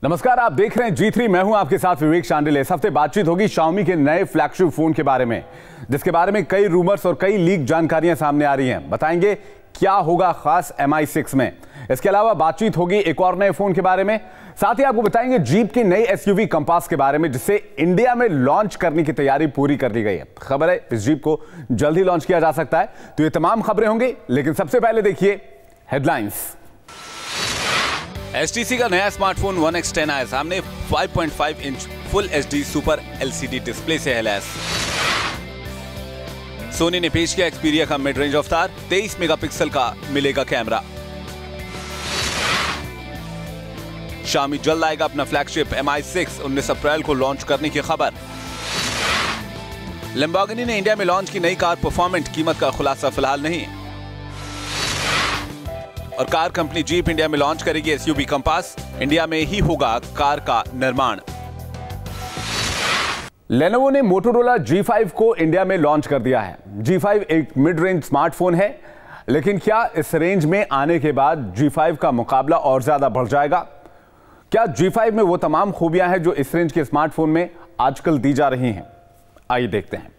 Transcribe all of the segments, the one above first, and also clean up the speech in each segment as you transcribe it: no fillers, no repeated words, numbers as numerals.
नमस्कार, आप देख रहे हैं G3। मैं हूं आपके साथ विवेक शांडिल। इस हफ्ते बातचीत होगी Xiaomi के नए फ्लैगशिप फोन के बारे में, जिसके बारे में कई रूमर्स और कई लीक जानकारियां सामने आ रही हैं। बताएंगे क्या होगा खास Mi6 में। इसके अलावा बातचीत होगी एक और नए फोन के बारे में। साथ ही आपको बताएंगे जीप की नई SUV कंपास के बारे में, जिसे इंडिया में लॉन्च करने की तैयारी पूरी कर ली गई है। खबर है इस जीप को जल्द ही लॉन्च किया जा सकता है। तो ये तमाम खबरें होंगी, लेकिन सबसे पहले देखिए हेडलाइंस। HTC का नया स्मार्टफोन One X10 आया सामने। 5.5 inch full HD super LCD display से है लैस। सोनी ने पेश किया Xperia का मिड रेंज अवतार। 23 मेगापिक्सल का मिलेगा कैमरा। Xiaomi जल्द आएगा अपना फ्लैगशिप Mi6, 19 अप्रैल को लॉन्च करने की खबर। Lamborghini ने इंडिया में लॉन्च की नई कार परफॉर्मेंट, कीमत का खुलासा फिलहाल नहीं। और कार कंपनी जीप इंडिया में लॉन्च करेगी SUV कंपास। इंडिया में ही होगा कार का निर्माण। Lenovo ने Motorola G5 को इंडिया में लॉन्च कर दिया है। G5 एक मिड रेंज स्मार्टफोन है, लेकिन क्या इस रेंज में आने के बाद G5 का मुकाबला और ज्यादा बढ़ जाएगा? क्या G5 में वो तमाम खूबियां हैं जो इस रेंज के स्मार्टफोन में आजकल दी जा रही हैं? आइए देखते हैं।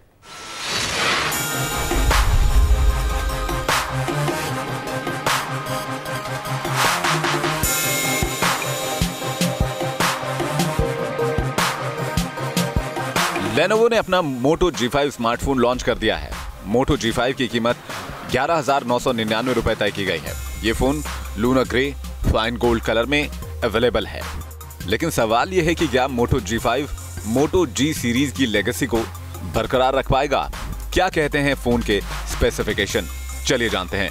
Lenovo ने अपना Moto G5 स्मार्टफोन लॉन्च कर दिया है। Moto G5 की कीमत 11,999 रुपए तय की गई है। ये phone Luna grey fine gold colour में अवेलेबल है। लेकिन सवाल यह है कि क्या Moto G5 Moto G series की लेगेसी को बरकरार रख पाएगा? क्या कहते हैं फोन के स्पेसिफिकेशन, चलिए जानते हैं।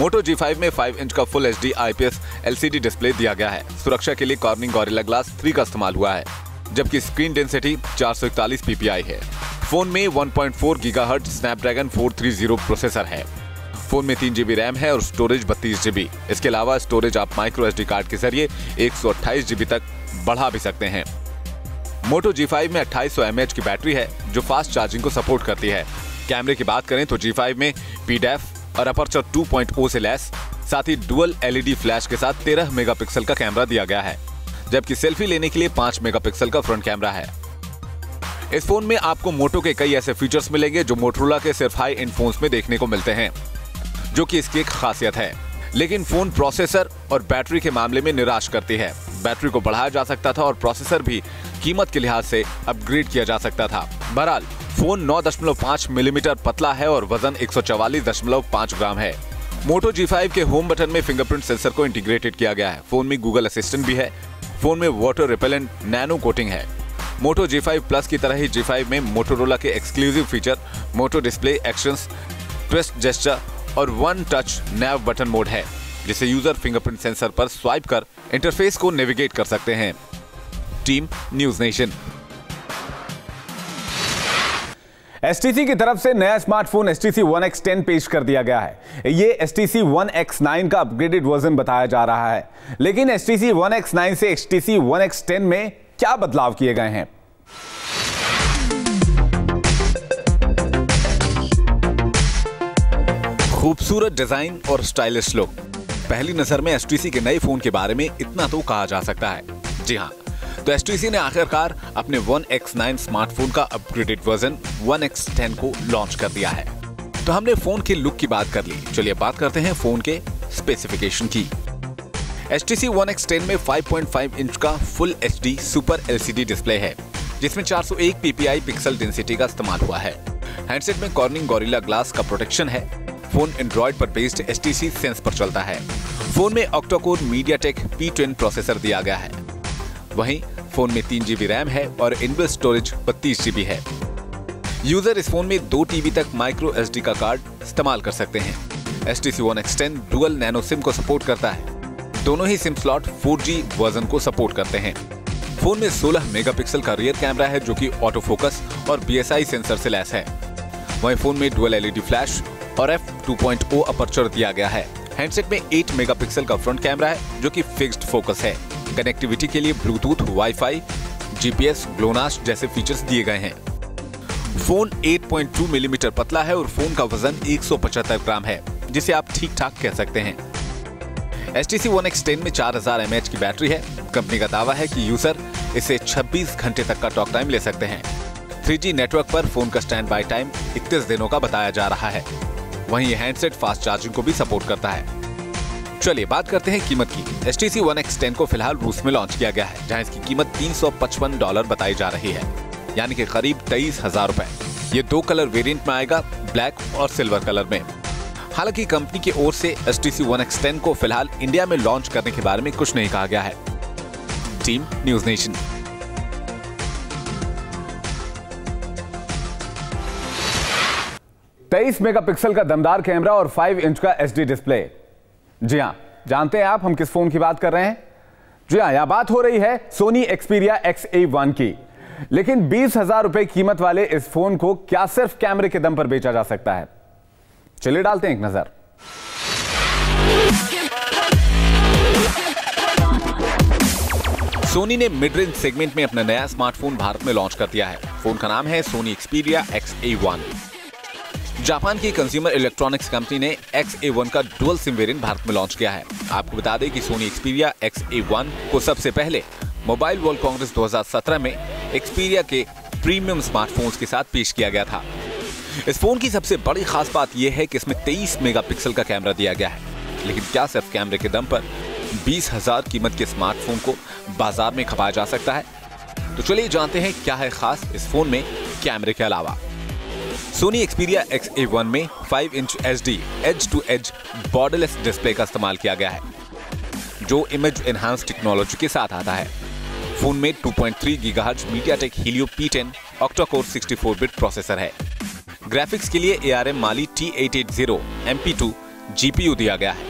Moto G5 में 5 इंच का full HD IPS LCD display दिया गया है। सुरक्षा के लिए Corning Gorilla Glass 3 का इस्तेमाल हुआ है, जबकि स्क्रीन डेंसिटी 441 ppi है। फोन में 1.4 गीगाहर्ट्ज स्नैपड्रैगन 430 प्रोसेसर है। फोन में 3 GB रैम है और स्टोरेज 32 GB। इसके अलावा स्टोरेज आप माइक्रो SD कार्ड के जरिए 128 GB तक बढ़ा भी सकते हैं। Moto G5 में 2800 mAh की बैटरी है, जो फास्ट चार्जिंग को सपोर्ट करती है। कैमरे की बात करें तो G5 में PDAF और अपर्चर 2.0 से लैस, साथ ही डुअल LED फ्लैश के साथ 13 मेगापिक्सल का कैमरा दिया गया है, जबकि सेल्फी लेने के लिए 5 मेगापिक्सल का फ्रंट कैमरा है। इस फोन में आपको मोटो के कई ऐसे फीचर्स मिलेंगे जो मोटोरोला के सिर्फ हाई एंड फोन्स में देखने को मिलते हैं, जो कि इसकी एक खासियत है। लेकिन फोन प्रोसेसर और बैटरी के मामले में निराश करती है। बैटरी को बढ़ाया जा सकता था और प्रोसेसर भी कीमत के लिहाज से अपग्रेड किया जा सकता था। बहरहाल फोन 9.5 मिलीमीटर पतला है और वजन 144.5 ग्राम है। Moto G5 के होम बटन में फिंगरप्रिंट सेंसर को इंटीग्रेटेड किया गया है। फोन में गूगल असिस्टेंट भी है। फोन में वाटर रिपेलेंट नैनो कोटिंग है। Moto G5 Plus की तरह ही G5 में मोटोरोला के एक्सक्लूसिव फीचर मोटो डिस्प्ले एक्शंस, ट्विस्ट जेस्चर और वन टच नैव बटन मोड है, जिसे यूजर फिंगरप्रिंट सेंसर पर स्वाइप कर इंटरफेस को नेविगेट कर सकते हैं। Team news nation. HTC की तरफ से नया स्मार्टफोन HTC One X10 पेश कर दिया गया है। ये HTC One X9 का अपग्रेडेड वर्जन बताया जा रहा है। लेकिन HTC One X9 से HTC One X10 में क्या बदलाव किए गए हैं? खूबसूरत डिजाइन और स्टाइलिश लुक। पहली नजर में HTC के नए फोन के बारे में इतना तो कहा जा सकता है। जी हाँ, तो HTC ने आखिरकार अपने One X9 स्मार्टफोन का अपग्रेडेड वर्जन One X10 को लॉन्च कर दिया है। तो हमने फोन के लुक की बात कर ली, चलिए बात करते हैं फोन के स्पेसिफिकेशन की। HTC One X10 में 5.5 इंच का full HD super LCD display है, जिसमें 401 ppi पिक्सल डेंसिटी का इस्तेमाल हुआ है। हैंडसेट में Corning Gorilla Glass का प्रोटेक्शन है। फोन एंड्रॉइड पर बेस्ड HTC सेंस पर चलता है। फोन में ऑक्टा-कोर MediaTek P10 प्रोसेसर दिया गया है। वहीं फोन में 3 GB रैम है और इनबिल्ट स्टोरेज 32 GB है। यूजर इस फोन में 2 TB तक माइक्रो SD का कार्ड इस्तेमाल कर सकते हैं। HTC One X10 dual nano SIM को सपोर्ट करता है। दोनों ही सिम स्लॉट 4G वर्जन को सपोर्ट करते हैं। फोन में 16 मेगापिक्सल का रियर कैमरा है, जो कि ऑटो फोकस और BSI सेंसर से लैस है। वहीं फोन में डुअल LED फ्लैश और f2.0 अपर्चर दिया गया है। हैंडसेट में 8 मेगापिक्सल का फ्रंट कैमरा है, जो कि फिक्स्ड फोकस है। कनेक्टिविटी के लिए ब्लूटूथ, वाईफाई, GPS, ग्लोनास्ट जैसे फीचर्स दिए गए हैं। फोन 8.2 मिलीमीटर पतला है और फोन का वजन 175 ग्राम है, जिसे आप ठीक ठाक कह सकते हैं। HTC One X10 में 4000 mAh की बैटरी है। कंपनी का दावा है कि यूजर इसे 26 घंटे तक का टॉक टाइम ले सकते हैं। 3G नेटवर्क पर फोन का स्टैंड बाय टाइम 31 दिनों का बताया जा रहा है। वहीं ये हैंडसेट फास्ट चार्जिंग को भी सपोर्ट करता है। चलिए बात करते हैं कीमत की। HTC One X10 को फिलहाल रूस में लॉन्च किया गया है, जहां इसकी कीमत $355 बताई जा रही है, यानी कि करीब 23,000 रुपए। ये 2 कलर वेरिएंट में आएगा, ब्लैक और सिल्वर कलर में। हालांकि कंपनी की ओर से HTC One X10 को फिलहाल इंडिया में लॉन्च करने के बारे में कुछ नहीं कहा गया है। Team news nation. तेईस मेगापिक्सल का दमदार कैमरा और 5 इंच का HD डिस्प्ले। जी हां, जानते हैं आप हम किस फोन की बात कर रहे हैं? जी हां, यहां बात हो रही है Sony Xperia XA1 की। लेकिन 20,000 रुपए कीमत वाले इस फोन को क्या सिर्फ कैमरे के दम पर बेचा जा सकता है? चलिए डालते हैं एक नजर। सोनी ने मिड रेंज सेगमेंट में अपना नया स्मार्टफोन भारत में लॉन्च कर दिया है। फोन का नाम है Sony Xperia XA1। जापान की कंज्यूमर इलेक्ट्रॉनिक्स कंपनी ने XA1 का डुअल सिम वेरिएंट भारत में लॉन्च किया है। आपको बता दें कि Sony Xperia XA1 को सबसे पहले मोबाइल वर्ल्ड कांग्रेस 2017 में Xperia के प्रीमियम स्मार्टफोन्स के साथ पेश किया गया था। इस फोन की सबसे बड़ी खास बात यह है कि इसमें 23 मेगापिक्सल का कैमरा दिया गया है। लेकिन क्या सिर्फ कैमरे के दम पर 20,000 कीमत के स्मार्टफोन को बाजार में खपाया जा सकता है? तो चलिए जानते हैं क्या है खास इस फोन में कैमरे के अलावा। Sony Xperia XA1 में 5 inch HD edge to edge borderless display का इस्तेमाल किया गया है, जो इमेज एनहांस टेक्नोलॉजी के साथ आता है। फोन में 2.3 GHz MediaTek Helio P10 octa core 64-बिट प्रोसेसर है। ग्राफिक्स के लिए ARM Mali T880 MP2 GPU दिया गया है।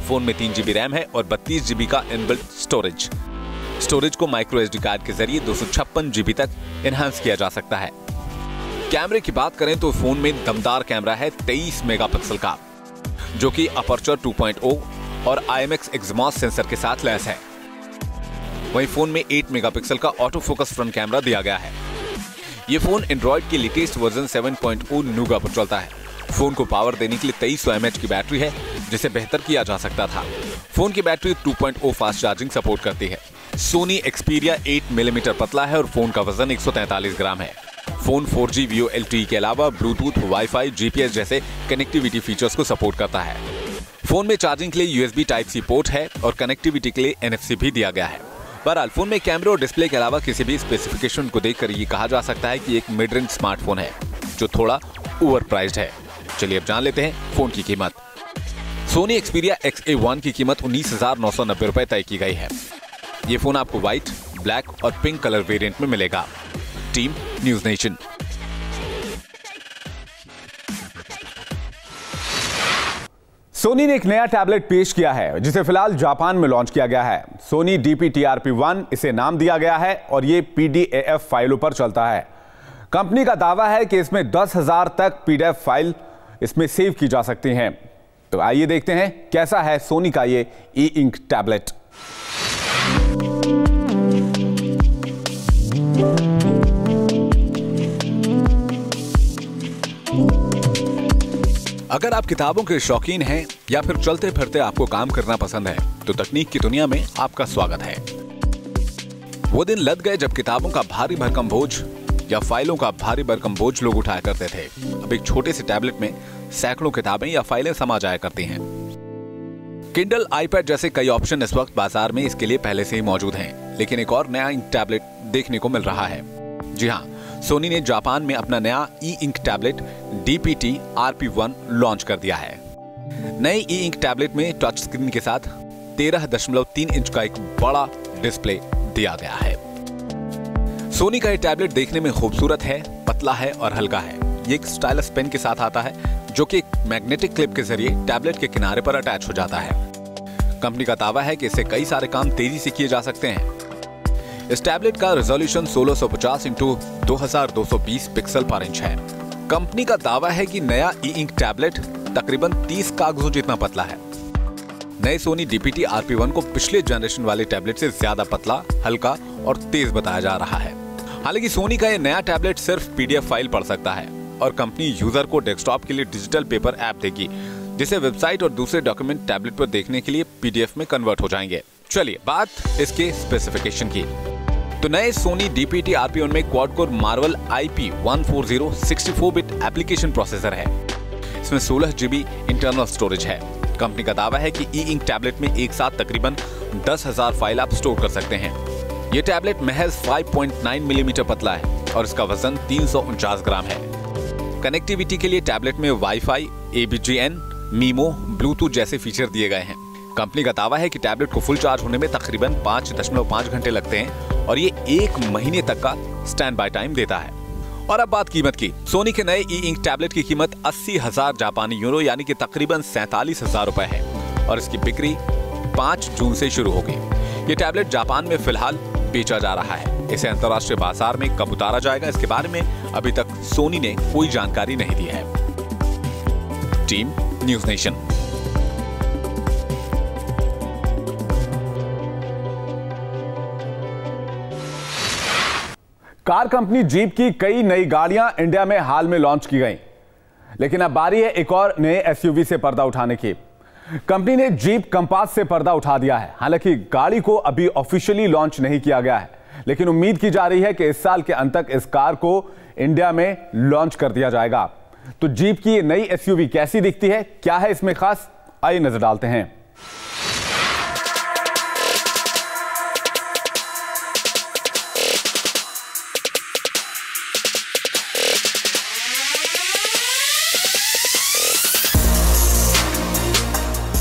फोन में 3 GB रैम है और 32 GB का इनबिल्ट स्टोरेज को माइक्रो SD कार्ड के जरिए 256 GB तक एनहांस किया जा सकता है। कैमरे की बात करें तो फोन में दमदार कैमरा है 23 मेगापिक्सल का, जो कि अपर्चर 2.0 और IMX एक्समॉस सेंसर के साथ लैस है। वहीं फोन में 8 मेगापिक्सल का ऑटो फोकस फ्रंट कैमरा दिया गया है। ये फोन एंड्रॉइड के लेटेस्ट वर्जन 7.0 नूगा पर चलता है। फोन को पावर देने के लिए 2300 mAh की बैटरी है, जिसे बेहतर किया जा सकता था। फोन की बैटरी 2.0 फास्ट चार्जिंग सपोर्ट करती है। Sony Xperia 8 मिलीमीटर पतला है और फोन का वजन 143 ग्राम है। फोन 4G VoLTE के अलावा ब्लूटूथ, वाईफाई, GPS जैसे कनेक्टिविटी फीचर्स को सपोर्ट करता है। फोन में चार्जिंग के लिए USB Type-C पोर्ट है और कनेक्टिविटी के लिए NFC भी दिया गया है। बहरहाल फोन में कैमरे और डिस्प्ले के अलावा किसी भी स्पेसिफिकेशन को देखकर ये कहा जा सकता है कि एक मिड रेंज स्मार्टफोन है, जो थोड़ा ओवर प्राइस्ड है। चलिए अब जान लेते हैं फोन की कीमत। Sony Xperia XA1 की कीमत 19,990 रुपए तय की गई है। ये फोन आपको व्हाइट, ब्लैक और पिंक कलर वेरिएंट में मिलेगा। Team news nation. सोनी ने एक नया टैबलेट पेश किया है, जिसे फिलहाल जापान में लॉन्च किया गया है। Sony DP-TRP-1 इसे नाम दिया गया है और यह PDAF फाइलों पर चलता है। कंपनी का दावा है कि इसमें 10,000 तक PDF फाइल इसमें सेव की जा सकती हैं। तो आइए देखते हैं कैसा है सोनी का ये ई-इंक टैबलेट। अगर आप किताबों के शौकीन हैं या फिर चलते फिरते आपको काम करना पसंद है, तो तकनीक की दुनिया में आपका स्वागत है। वो दिन लद गए जब किताबों का भारी भरकम बोझ या फाइलों का भारी भरकम बोझ लोग उठाया करते थे। अब एक छोटे से टैबलेट में सैकड़ों किताबें या फाइलें समा जाया करती हैं। किंडल, आईपैड जैसे कई ऑप्शन इस वक्त बाजार में इसके लिए पहले से ही मौजूद हैं, लेकिन एक और नया इंक टैबलेट देखने को मिल रहा है। जी हाँ, सोनी ने जापान में अपना नया ई इंक टैबलेट DP-TRP-1 लॉन्च कर दिया है। नए ई इंक टैबलेट में टच स्क्रीन के साथ 13.3 इंच का एक बड़ा डिस्प्ले दिया गया है। सोनी का ये टैबलेट देखने में खूबसूरत है, पतला है और हल्का है। ये एक स्टाइलस पेन के साथ आता है, जो कि एक मैग्नेटिक क्लिप के जरिए टैबलेट के किनारे पर अटैच हो जाता है। कंपनी का दावा है कि इससे कई सारे काम तेजी से किए जा सकते हैं। इस टैबलेट का रेजोल्यूशन 1650x2220 पिक्सल पर इंच है। कंपनी का दावा है कि नया ई इंक टैबलेट तकरीबन 30 कागजों जितना पतला है। नए सोनी DP-TRP-1 को पिछले जनरेशन वाले टैबलेट से ज्यादा पतला, हल्का और तेज बताया जा रहा है। हालांकि सोनी का यह नया टैबलेट सिर्फ PDF फाइल पढ़ सकता है और कंपनी यूजर को डेस्कटॉप के लिए डिजिटल पेपर ऐप देगी, जिसे वेबसाइट और दूसरे डॉक्यूमेंट टैबलेट पर देखने के लिए PDF में कन्वर्ट हो जाएंगे। चलिए बात इसके स्पेसिफिकेशन की। तो नए सोनी DPT RP1 में quad core Marvel IP140 64 bit application processor है। इसमें 16 GB इंटरनल स्टोरेज है। कंपनी का दावा है कि ई इंक टैबलेट में एक साथ तकरीबन 10,000 फाइल आप स्टोर कर सकते हैं। ये टैबलेट महज 5.9 मिलीमीटर पतला है और इसका वजन 349 ग्राम है। कनेक्टिविटी के लिए टैबलेट में वाईफाई, ABGN, मीमो, ब्लूटूथ जैसे फीचर दिए गए हैं। कंपनी का दावा है कि टैबलेट को फुल चार्ज होने में तकरीबन 5.5 घंटे लगते हैं और ये 1 महीने तक का स्टैंड बाय टाइम देता है। और अब बात कीमत की। सोनी के नए ई इंक टैबलेट की कीमत 80,000 जापानी यूरो यानी कि तकरीबन 47,000 रुपए है और इसकी बिक्री 5 जून से शुरू होगी। ये टैबलेट जापान में फिलहाल बेचा जा रहा है। इसे अंतर्राष्ट्रीय बाजार में कब उतारा जाएगा, इसके बारे में अभी तक सोनी ने कोई जानकारी नहीं दी है। Team news nation. Car company jeep की कई नई गाड़ियां इंडिया में हाल में लॉन्च की गई, लेकिन अब बारी है एक और नए एसयूवी से पर्दा उठाने की। कंपनी ने जीप कंपास से पर्दा उठा दिया है। हालांकि गाड़ी को अभी ऑफिशियली लॉन्च नहीं किया गया है, लेकिन उम्मीद की जा रही है कि इस साल के अंत तक इस कार को इंडिया में लॉन्च कर दिया जाएगा। तो जीप की ये नई एसयूवी कैसी दिखती है, क्या है इसमें खास, आइए नजर डालते हैं।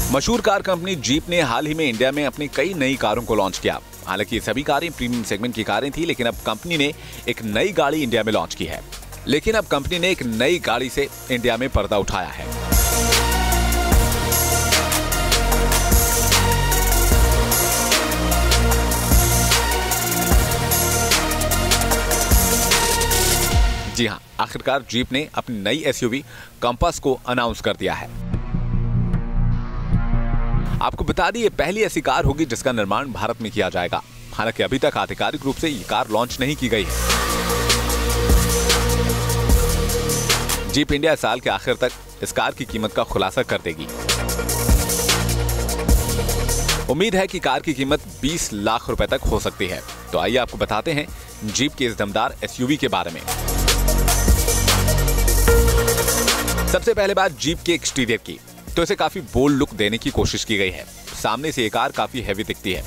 मशहूर कार कंपनी जीप ने हाल ही में इंडिया में अपनी कई नई कारों को लॉन्च किया। हालांकि सभी कारें प्रीमियम सेगमेंट की कारें थी, लेकिन अब कंपनी ने एक नई गाड़ी इंडिया में लॉन्च की है। लेकिन अब कंपनी ने एक नई गाड़ी से इंडिया में पर्दा उठाया है। जी हां, आखिरकार जीप ने अपनी नई एसयूवी कंपास को अनाउंस कर दिया है। आपको बता दी ये पहली ऐसी कार होगी जिसका निर्माण भारत में किया जाएगा। हालांकि अभी तक आधिकारिक रूप से ये कार लॉन्च नहीं की गई है। जीप इंडिया साल के आखिर तक इस कार की कीमत का खुलासा कर देगी। उम्मीद है कि कार की कीमत 20 लाख रुपए तक हो सकती है। तो आइए आपको बताते हैं जीप के इस दमदार एसयूवी के बारे में। सबसे पहले बात जीप के एक्सटीरियर की, तो इसे काफी बोल्ड लुक देने की कोशिश की गई है। सामने से ये कार काफी हैवी दिखती है।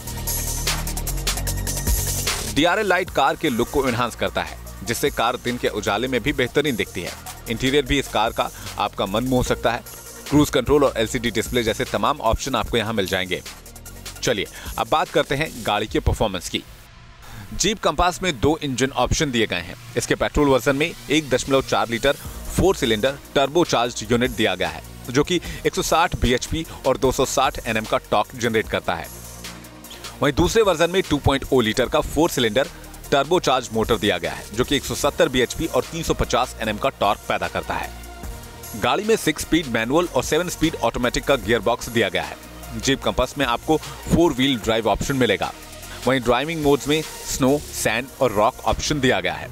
DRL लाइट कार के लुक को एनहांस करता है, जिससे कार दिन के उजाले में भी बेहतरीन दिखती है। इंटीरियर भी इस कार का आपका मन मोह सकता है। क्रूज कंट्रोल और LCD डिस्प्ले जैसे तमाम ऑप्शन आपको यहां मिल जाएंगे। चलिए अब बात करते हैं गाड़ी के परफॉर्मेंस की। जीप कंपास में 2 इंजन ऑप्शन दिए गए हैं। इसके पेट्रोल वर्जन में 1.4 लीटर 4 सिलेंडर टर्बोचार्ज्ड यूनिट दिया गया है, जो कि 160 bhp और 260 Nm का टॉर्क जनरेट करता है। वहीं दूसरे वर्जन में 2.0 लीटर का 4 सिलेंडर टर्बोचार्ज मोटर दिया गया है, जो कि 170 bhp और 350 Nm का टॉर्क पैदा करता है। गाड़ी में 6 स्पीड मैनुअल और 7 स्पीड ऑटोमेटिक का गियर बॉक्स दिया गया है। जीप कंपास में आपको 4 व्हील ड्राइव ऑप्शन मिलेगा। वहीं ड्राइविंग मोड्स में स्नो, सैंड और रॉक ऑप्शन दिया गया है।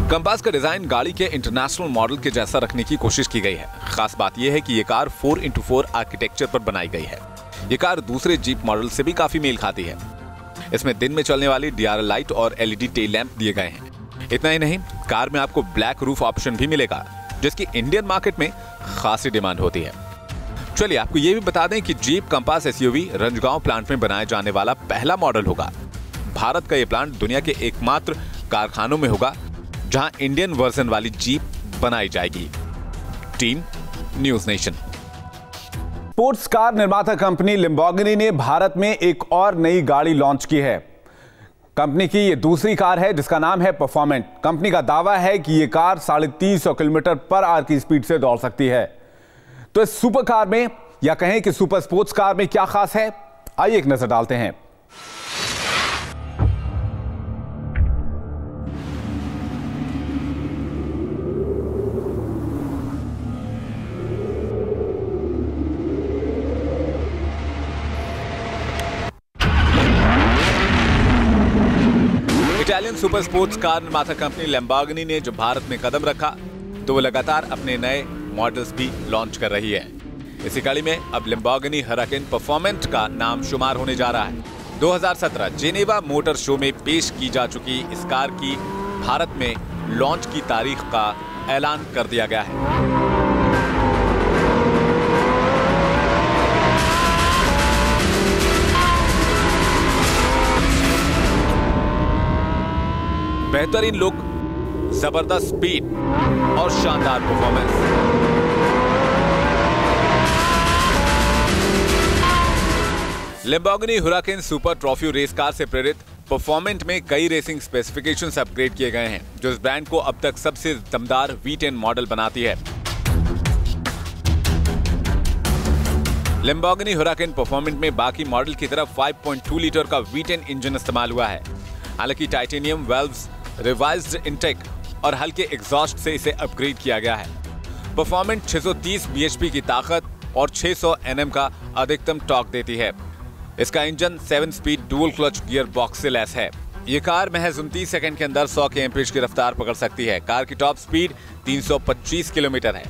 कंपास का डिजाइन गाड़ी के इंटरनेशनल मॉडल के जैसा रखने की कोशिश की गई है। खास बात यह है कि यह कार 4x4 आर्किटेक्चर पर बनाई गई है। यह कार दूसरे जीप मॉडल से भी काफी मेल खाती है। इसमें दिन में चलने वाली DRL लाइट और LED टेल लैंप दिए गए हैं। इतना ही नहीं, कार में आपको ब्लैक रूफ ऑप्शन भी मिलेगा, जिसकी इंडियन मार्केट में खासी डिमांड होती है। चलिए आपको यह भी बता दें कि जीप कंपास एसयूवी रंजगांव प्लांट में बनाया जाने वाला पहला मॉडल होगा। भारत का यह प्लांट दुनिया के एकमात्र कारखानों में होगा जहां इंडियन वर्जन वाली जीप बनाई जाएगी। Team news nation. Sports car निर्माता कंपनी लैम्बोर्गिनी ने भारत में एक और नई गाड़ी लॉन्च की है। कंपनी की यह दूसरी कार है जिसका नाम है परफॉर्मेंट। कंपनी का दावा है कि यह कार 350 किलोमीटर पर आवर की स्पीड से दौड़ सकती है। तो इस सुपर कार में, या कहें कि सुपर स्पोर्ट्स कार में क्या खास है, आइए एक नजर डालते हैं। इटालियन सुपर स्पोर्ट्स कार निर्माता कंपनी लैम्बोर्गिनी ने जो भारत में कदम रखा तो वो लगातार अपने नए मॉडल्स भी लॉन्च कर रही है। इसी कड़ी में अब लैम्बोर्गिनी हुराकेन परफॉर्मेंट का नाम शुमार होने जा रहा है। 2017 जेनेवा मोटर शो में पेश की जा चुकी इस कार की भारत में लॉन्च की तारीख का ऐलान कर दिया गया है। बेहतरीन लुक, जबरदस्त स्पीड और शानदार performance. Lamborghini Huracan super trophy race car से प्रेरित परफॉर्मेंट में कई रेसिंग स्पेसिफिकेशंस अपग्रेड किए गए हैं, जो इस ब्रांड को अब तक सबसे दमदार V10 मॉडल बनाती है। लैम्बोर्गिनी हुराकेन परफॉर्मेंट में बाकी मॉडल की तरफ 5.2 लीटर का V10 इंजन इस्तेमाल हुआ है। हालांकि टाइटेनियम वेल्व्स, रिवाइज्ड इंटेक और हल्के एग्जॉस्ट से इसे अपग्रेड किया गया है। परफॉर्मेंट 630 bhp की ताकत और 600 Nm का अधिकतम टॉर्क देती है। इसका engine 7 speed dual clutch gear box से लैस है। ये कार महज 29 सेकंड के अंदर 100 kmph की रफ्तार पकड़ सकती है। कार की टॉप स्पीड 325 किलोमीटर है।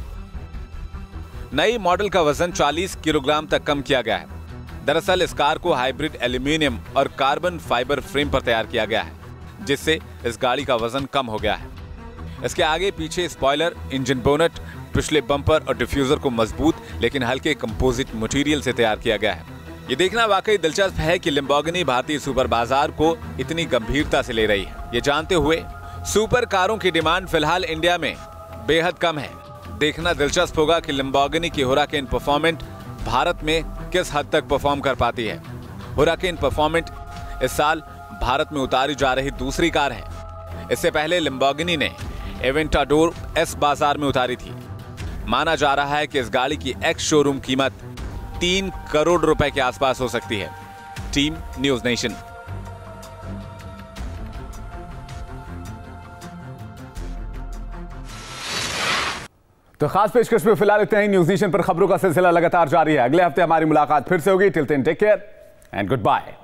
नई मॉडल का वजन 40 किलोग्राम तक कम किया गया है। दरअसल इस कार को हाइब्रिड एल्यूमिनियम और कार्बन फाइबर फ्रेम पर तैयार किया गया है, जिससे इस गाड़ी का वजन कम हो गया है। इसके आगे पीछे स्पॉइलर, इंजन बोनट, पिछले बम्पर और डिफ्यूजर को मजबूत लेकिन हल्के कंपोजिट मटेरियल से तैयार किया गया है। ये देखना वाकई दिलचस्प है कि लैम्बोर्गिनी भारतीय सुपर बाजार को इतनी गंभीरता से ले रही है। ये जानते हुए सुपर कारों की डिमांड फिलहाल इंडिया में बेहद कम है। देखना दिलचस्प होगा कि लैम्बोर्गिनी की हुराकेन परफॉर्मेंट भारत में किस हद तक परफॉर्म कर पाती है। हुराकेन परफॉर्मेंट इस साल भारत में उतारी जा रही दूसरी कार है। इससे पहले लैम्बोर्गिनी ने एवेंटाडोर S बाजार में उतारी थी। माना जा रहा है कि इस गाड़ी की एक्स शोरूम कीमत 3 करोड़ रुपए के आसपास हो सकती है। Team news nation. तो खास पेशकश में फिलहाल इतना ही। न्यूज नेशन पर खबरों का सिलसिला लगातार जारी है। अगले हफ्ते हमारी मुलाकात फिर से होगी। Till then take care and good bye.